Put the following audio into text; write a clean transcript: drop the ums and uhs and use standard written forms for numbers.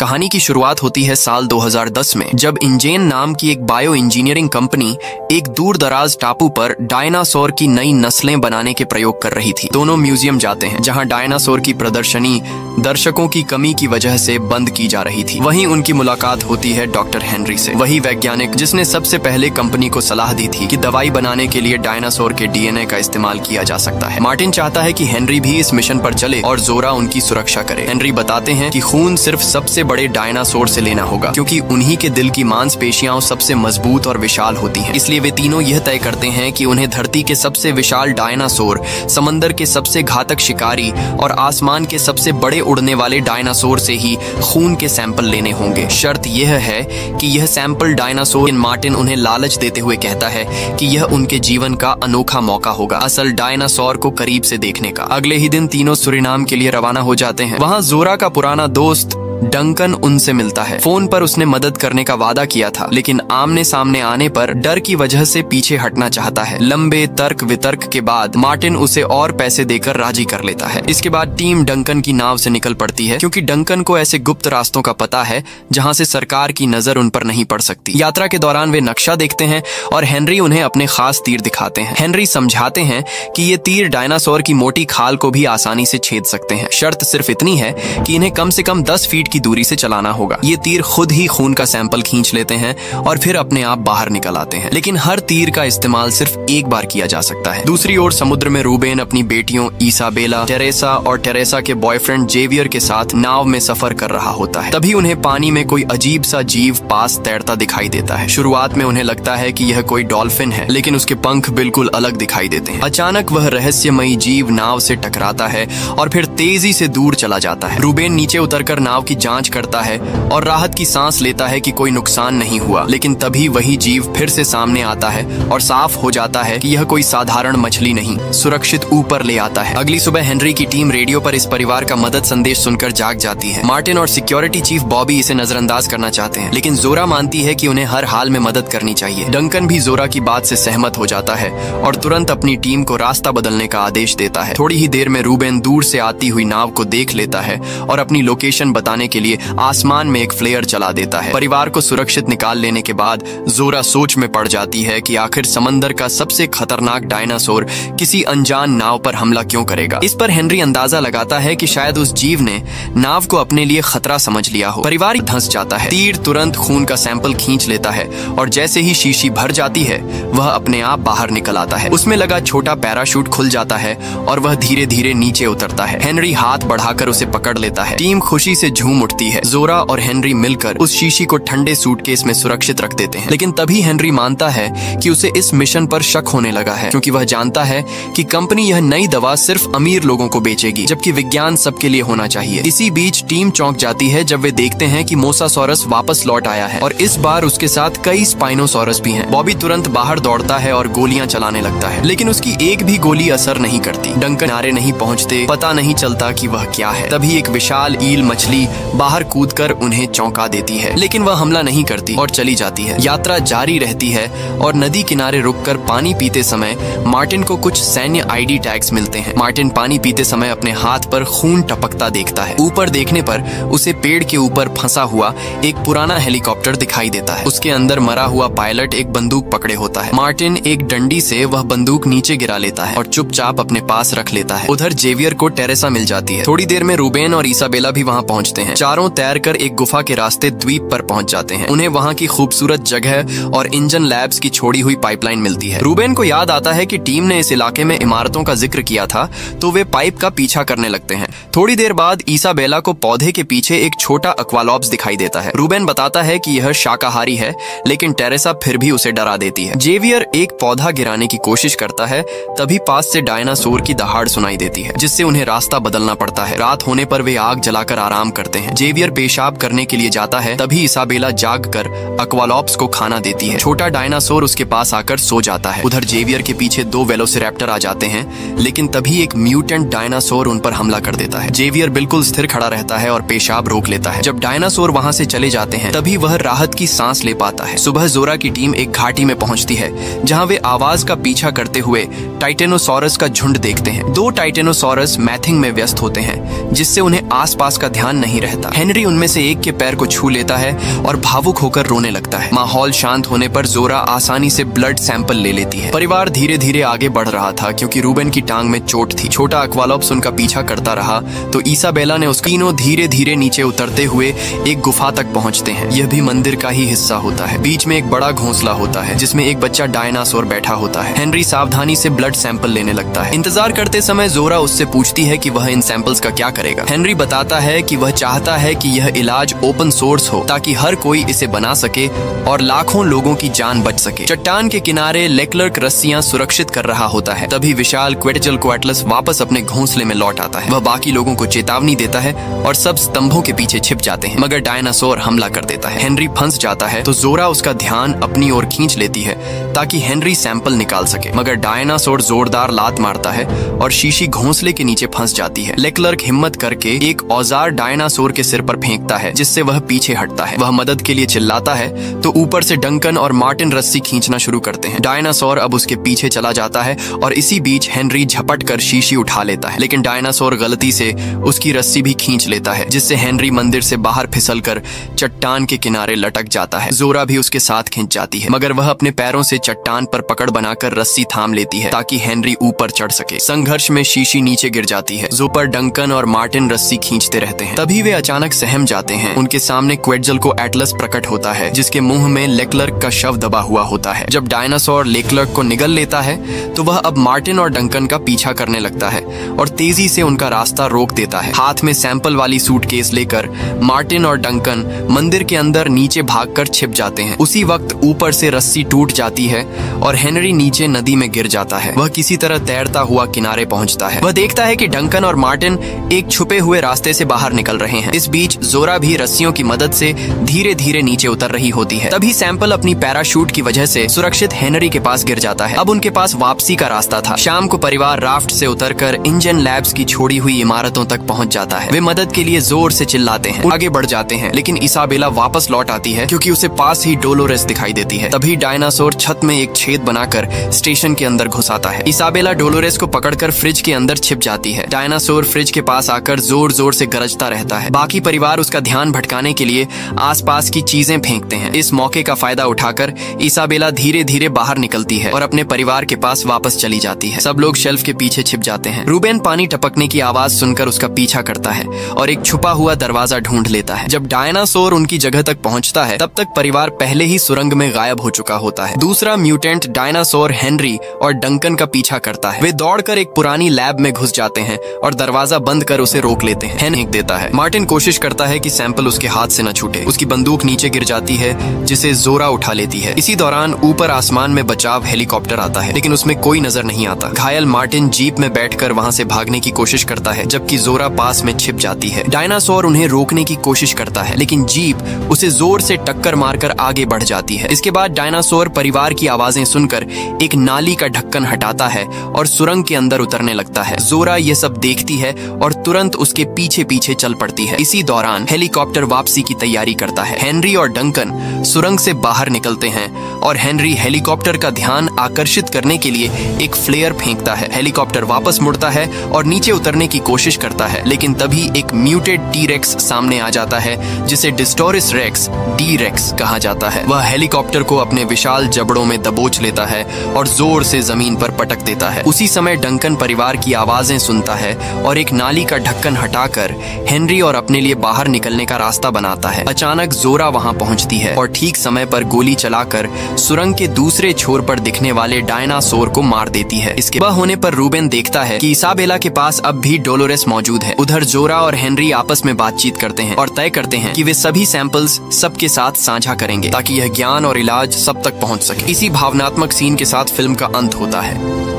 कहानी की शुरुआत होती है साल 2010 में, जब इंजेन नाम की एक बायो इंजीनियरिंग कंपनी एक दूर दराज टापू पर डायनासोर की नई नस्लें बनाने के प्रयोग कर रही थी। दोनों म्यूजियम जाते हैं जहां डायनासोर की प्रदर्शनी दर्शकों की कमी की वजह से बंद की जा रही थी। वहीं उनकी मुलाकात होती है डॉक्टर हेनरी से, वही वैज्ञानिक जिसने सबसे पहले कंपनी को सलाह दी थी कि दवाई बनाने के लिए डायनासोर के डीएनए का इस्तेमाल किया जा सकता है। मार्टिन चाहता है कि हेनरी भी इस मिशन पर चले और जोरा उनकी सुरक्षा करे। हेनरी बताते हैं कि खून सिर्फ सबसे बड़े डायनासोर से लेना होगा, क्योंकि उन्हीं के दिल की मांसपेशियां सबसे मजबूत और विशाल होती हैं। इसलिए वे तीनों यह तय करते हैं कि उन्हें धरती के सबसे विशाल डायनासोर, समंदर के सबसे घातक शिकारी और आसमान के सबसे बड़े उड़ने वाले डायनासोर से ही खून के सैंपल लेने होंगे। शर्त यह है कि यह सैंपल डायनासोर। मार्टिन उन्हें लालच देते हुए कहता है कि यह उनके जीवन का अनोखा मौका होगा असल डायनासोर को करीब से देखने का। अगले ही दिन तीनों सूरीनाम के लिए रवाना हो जाते हैं। वहां जोरा का पुराना दोस्त डंकन उनसे मिलता है। फोन पर उसने मदद करने का वादा किया था, लेकिन आमने सामने आने पर डर की वजह से पीछे हटना चाहता है। लंबे तर्क वितर्क के बाद मार्टिन उसे और पैसे देकर राजी कर लेता है। इसके बाद टीम डंकन की नाव से निकल पड़ती है, क्योंकि डंकन को ऐसे गुप्त रास्तों का पता है जहां से सरकार की नजर उन पर नहीं पड़ सकती। यात्रा के दौरान वे नक्शा देखते हैं और हेनरी उन्हें अपने खास तीर दिखाते हैं। हेनरी समझाते हैं कि ये तीर डायनासोर की मोटी खाल को भी आसानी से छेद सकते हैं। शर्त सिर्फ इतनी है कि इन्हें कम से कम 10 फीट की दूरी से चलाना होगा। ये तीर खुद ही खून का सैंपल खींच लेते हैं और फिर अपने आप बाहर निकल आते हैं, लेकिन हर तीर का इस्तेमाल सिर्फ एक बार किया जा सकता है। दूसरी ओर समुद्र में रूबेन अपनी बेटियों इसाबेला, टेरेसा और टेरेसा के बॉयफ्रेंड जेवियर के साथ नाव में सफर कर रहा होता है। तभी उन्हें पानी में कोई अजीब सा जीव पास तैरता दिखाई देता है। शुरुआत में उन्हें लगता है कि यह कोई डॉल्फिन है, लेकिन उसके पंख बिल्कुल अलग दिखाई देते हैं। अचानक वह रहस्यमयी जीव नाव से टकराता है और फिर तेजी से दूर चला जाता है। रूबेन नीचे उतरकर नाव की जांच करता है और राहत की सांस लेता है कि कोई नुकसान नहीं हुआ, लेकिन तभी वही जीव फिर से सामने आता है और साफ हो जाता है कि यह कोई साधारण मछली नहीं, सुरक्षित ऊपर ले आता है। अगली सुबह हेनरी की टीम रेडियो पर इस परिवार का मदद संदेश सुनकर जाग जाती है। मार्टिन और सिक्योरिटी चीफ बॉबी इसे नजरअंदाज करना चाहते हैं, लेकिन जोरा मानती है कि उन्हें हर हाल में मदद करनी चाहिए। डंकन भी जोरा की बात से सहमत हो जाता है और तुरंत अपनी टीम को रास्ता बदलने का आदेश देता है। थोड़ी ही देर में रूबेन दूर से आती हुई नाव को देख लेता है और अपनी लोकेशन बताने के लिए आसमान में एक फ्लेयर चला देता है। परिवार को सुरक्षित निकाल लेने के बाद जोरा सोच में पड़ जाती है कि आखिर समंदर का सबसे खतरनाक डायनासोर किसी अनजान नाव पर हमला क्यों करेगा। इस पर हेनरी अंदाजा लगाता है कि शायद उस जीव ने नाव को अपने लिए खतरा समझ लिया हो। परिवार धंस जाता है। तीर तुरंत खून का सैंपल खींच लेता है और जैसे ही शीशी भर जाती है वह अपने आप बाहर निकल आता है। उसमें लगा छोटा पैराशूट खुल जाता है और वह धीरे धीरे नीचे उतरता है। हेनरी हाथ बढ़ाकर उसे पकड़ लेता है। टीम खुशी से झूम उठती है। जोरा और हेनरी मिलकर उस शीशी को ठंडे सूटकेस में सुरक्षित रख देते हैं, लेकिन तभी हेनरी मानता है कि उसे इस मिशन पर शक होने लगा है, क्योंकि वह जानता है कि कंपनी यह नई दवा सिर्फ अमीर लोगों को बेचेगी, जबकि विज्ञान सबके लिए होना चाहिए। इसी बीच टीम चौंक जाती है जब वे देखते हैं कि मोसासॉरस वापस लौट आया है और इस बार उसके साथ कई स्पाइनोसॉरस भी हैं। बॉबी तुरंत बाहर दौड़ता है और गोलियां चलाने लगता है, लेकिन उसकी एक भी गोली असर नहीं करती। डंकन नारे नहीं पहुंचते, पता नहीं चलता कि वह क्या है। तभी एक विशाल ईल मछली बाहर कूदकर उन्हें चौंका देती है, लेकिन वह हमला नहीं करती और चली जाती है। यात्रा जारी रहती है और नदी किनारे रुककर पानी पीते समय मार्टिन को कुछ सैन्य आईडी टैग्स मिलते हैं। मार्टिन पानी पीते समय अपने हाथ पर खून टपकता देखता है। ऊपर देखने पर उसे पेड़ के ऊपर फंसा हुआ एक पुराना हेलीकॉप्टर दिखाई देता है। उसके अंदर मरा हुआ पायलट एक बंदूक पकड़े होता है। मार्टिन एक डंडी से वह बंदूक नीचे गिरा लेता है और चुपचाप अपने पास रख लेता है। उधर जेवियर को टेरेसा मिल जाती है। थोड़ी देर में रूबेन और इसाबेला भी वहाँ पहुँचते हैं। चारों तैरकर एक गुफा के रास्ते द्वीप पर पहुंच जाते हैं। उन्हें वहां की खूबसूरत जगह और इंजन लैब्स की छोड़ी हुई पाइपलाइन मिलती है। रूबेन को याद आता है कि टीम ने इस इलाके में इमारतों का जिक्र किया था, तो वे पाइप का पीछा करने लगते हैं। थोड़ी देर बाद इसाबेला को पौधे के पीछे एक छोटा एक्वालॉप्स दिखाई देता है। रूबेन बताता है कि यह शाकाहारी है, लेकिन टेरेसा फिर भी उसे डरा देती है। जेवियर एक पौधा गिराने की कोशिश करता है, तभी पास से डायनासोर की दहाड़ सुनाई देती है, जिससे उन्हें रास्ता बदलना पड़ता है। रात होने पर वे आग जलाकर आराम करते हैं। जेवियर पेशाब करने के लिए जाता है, तभी इसाबेला जागकर एक्वालॉप्स को खाना देती है। छोटा डायनासोर उसके पास आकर सो जाता है। उधर जेवियर के पीछे 2 वेलोसिरैप्टर आ जाते हैं, लेकिन तभी एक म्यूटेंट डायनासोर उन पर हमला कर देता है। जेवियर बिल्कुल स्थिर खड़ा रहता है और पेशाब रोक लेता है। जब डायनासोर वहां से चले जाते हैं, तभी वह राहत की सांस ले पाता है। सुबह जोरा की टीम एक घाटी में पहुंचती है, जहां वे आवाज का पीछा करते हुए टाइटेनोसॉरस का झुंड देखते हैं। 2 टाइटेनोसॉरस मैथिंग में व्यस्त होते हैं, जिससे उन्हें आसपास का ध्यान नहीं रहता। रहता। हेनरी उनमें से एक के पैर को छू लेता है और भावुक होकर रोने लगता है। माहौल शांत होने पर जोरा आसानी से ब्लड सैंपल ले लेती है। परिवार धीरे धीरे आगे बढ़ रहा था क्योंकि रूबेन की टांग में चोट थी। छोटा अक्वालॉप्स उनका पीछा करता रहा तो इसाबेला ने उसके तीनों धीरे धीरे नीचे उतरते हुए एक गुफा तक पहुंचते हैं। यह भी मंदिर का ही हिस्सा होता है। बीच में एक बड़ा घोंसला होता है जिसमें एक बच्चा डायनासोर बैठा होता है। हेनरी सावधानी से ब्लड सैंपल लेने लगता है। इंतजार करते समय जोरा उससे पूछती है कि वह इन सैंपल्स का क्या करेगा। हेनरी बताता है कि वह चाहता है कि यह इलाज ओपन सोर्स हो ताकि हर कोई इसे बना सके और लाखों लोगों की जान बच सके। चट्टान के किनारे लेक्लर्क रस्सियां सुरक्षित कर रहा होता है। तभी विशाल क्वेटज़लकोएटलस वापस अपने घोंसले में लौट आता है। वह बाकी लोगों को चेतावनी देता है और सब स्तंभों के पीछे छिप जाते हैं, मगर डायनासोर हमला कर देता है। हेनरी फंस जाता है तो जोरा उसका ध्यान अपनी ओर खींच लेती है ताकि हेनरी सैंपल निकाल सके, मगर डायनासोर जोरदार लात मारता है और शीशी घोंसले के नीचे फंस जाती है। लेक्लर्क हिम्मत करके एक औजार डायनासोर के सिर पर फेंकता है जिससे वह पीछे हटता है। वह मदद के लिए चिल्लाता है तो ऊपर से डंकन और मार्टिन रस्सी खींचना शुरू करते हैं। डायनासोर अब उसके पीछे चला जाता है और इसी बीच हेनरी झपट कर शीशी उठा लेता है, लेकिन डायनासोर गलती से उसकी रस्सी भी खींच लेता है जिससे हेनरी मंदिर से बाहर फिसलकर चट्टान के किनारे लटक जाता है। जोरा भी उसके साथ खिंच जाती है, मगर वह अपने पैरों से चट्टान पर पकड़ बनाकर रस्सी थाम लेती है ताकि हेनरी ऊपर चढ़ सके। संघर्ष में शीशी नीचे गिर जाती है। जोपर डंकन और मार्टिन रस्सी खींचते रहते हैं। तभी वे अचानक सहम जाते हैं। उनके सामने क्वेटज़लकोएटलस प्रकट होता है जिसके मुंह में लेक्लर्क का शव दबा हुआ होता है। जब डायनासोर लेक्लर्क को निगल लेता है तो वह अब मार्टिन और डंकन का पीछा करने लगता है और तेजी से उनका रास्ता रोक देता है। हाथ में सैंपल वाली सूटकेस लेकर मार्टिन और डंकन मंदिर के अंदर नीचे भागकर छिप जाते हैं। उसी वक्त ऊपर से रस्सी टूट जाती है और हेनरी नीचे नदी में गिर जाता है। वह किसी तरह तैरता हुआ किनारे पहुंचता है। वह देखता है कि डंकन और मार्टिन एक छुपे हुए रास्ते से बाहर निकल रहे हैं। इस बीच जोरा भी रस्सियों की मदद से धीरे धीरे नीचे उतर रही होती है। तभी सैंपल अपनी पैराशूट की वजह से सुरक्षित हेनरी के पास गिर जाता है। अब उनके पास वापसी का रास्ता था। शाम को परिवार राफ्ट से उतरकर इंजन लैब्स की छोड़ी हुई इमारतों तक पहुंच जाता है। वे मदद के लिए जोर से चिल्लाते हैं, आगे बढ़ जाते हैं, लेकिन इसाबेला वापस लौट आती है क्योंकि उसे पास ही डोलोरेस दिखाई देती है। तभी डायनासोर छत में एक छेद बनाकर स्टेशन के अंदर घुस आता है। इसाबेला डोलोरेस को पकड़कर फ्रिज के अंदर छिप जाती है। डायनासोर फ्रिज के पास आकर जोर जोर से गरजता रहता है। बाकी परिवार उसका ध्यान भटकाने के लिए आसपास की चीजें फेंकते हैं। इस मौके का फायदा उठाकर इसाबेला धीरे धीरे बाहर निकलती है और अपने परिवार के पास वापस चली जाती है। सब लोग शेल्फ के पीछे छिप जाते हैं। रूबेन पानी टपकने की आवाज सुनकर उसका पीछा करता है और एक छुपा हुआ दरवाजा ढूंढ लेता है। जब डायनासोर उनकी जगह तक पहुंचता है तब तक परिवार पहले ही सुरंग में गायब हो चुका होता है। दूसरा म्यूटेंट डायनासोर हेनरी और डंकन का पीछा करता है। वे दौड़कर एक पुरानी लैब में घुस जाते हैं और दरवाजा बंद कर उसे रोक लेते हैं। हेन फेंक देता है। मार्टिन कोशिश करता है कि सैंपल उसके हाथ से न छूटे। उसकी बंदूक नीचे गिर जाती है जिसे जोरा उठा लेती है। इसी दौरान ऊपर आसमान में बचाव हेलीकॉप्टर आता है, लेकिन उसमें कोई नजर नहीं आता। घायल मार्टिन जीप में बैठकर वहां से भागने की कोशिश करता है, जबकि जोरा पास में छिप जाती है। डायनासोर उन्हें रोकने की कोशिश करता है, लेकिन जीप उसे जोर से टक्कर मारकर आगे बढ़ जाती है। इसके बाद डायनासोर परिवार की आवाजें सुनकर एक नाली का ढक्कन हटाता है और सुरंग के अंदर उतरने लगता है। जोरा ये सब देखती है और तुरंत उसके पीछे पीछे चल पड़ती है। इसी दौरान हेलीकॉप्टर वापसी की तैयारी करता है। हेनरी और डंकन सुरंग से बाहर निकलते हैं और हेनरी हेलीकॉप्टर का ध्यान आकर्षित करने के लिए एक फ्लेयर फेंकता है। हेलीकॉप्टर वापस मुड़ता है और नीचे उतरने की कोशिश करता है, लेकिन तभी एक म्यूटेड टी-रेक्स सामने आ जाता है जिसे डिस्टोरिस रेक्स डी-रेक्स कहा जाता है। वह हेलीकॉप्टर को अपने विशाल जबड़ों में दबोच लेता है और जोर से जमीन पर पटक देता है। उसी समय डंकन परिवार की आवाजें सुनता है और एक नाली का ढक्कन हटाकर हेनरी और अपने लिए बाहर निकलने का रास्ता बनाता है। अचानक जोरा वहां पहुंचती है और ठीक समय पर गोली चलाकर सुरंग के दूसरे छोर पर दिखने वाले डायनासोर को मार देती है। इसके बाद होने पर रूबेन देखता है कि इसाबेला के पास अब भी डोलोरेस मौजूद है। उधर जोरा और हेनरी आपस में बातचीत करते हैं और तय करते हैं कि वे सभी सैंपल्स सबके साथ साझा करेंगे ताकि यह ज्ञान और इलाज सब तक पहुंच सके। इसी भावनात्मक सीन के साथ फिल्म का अंत होता है।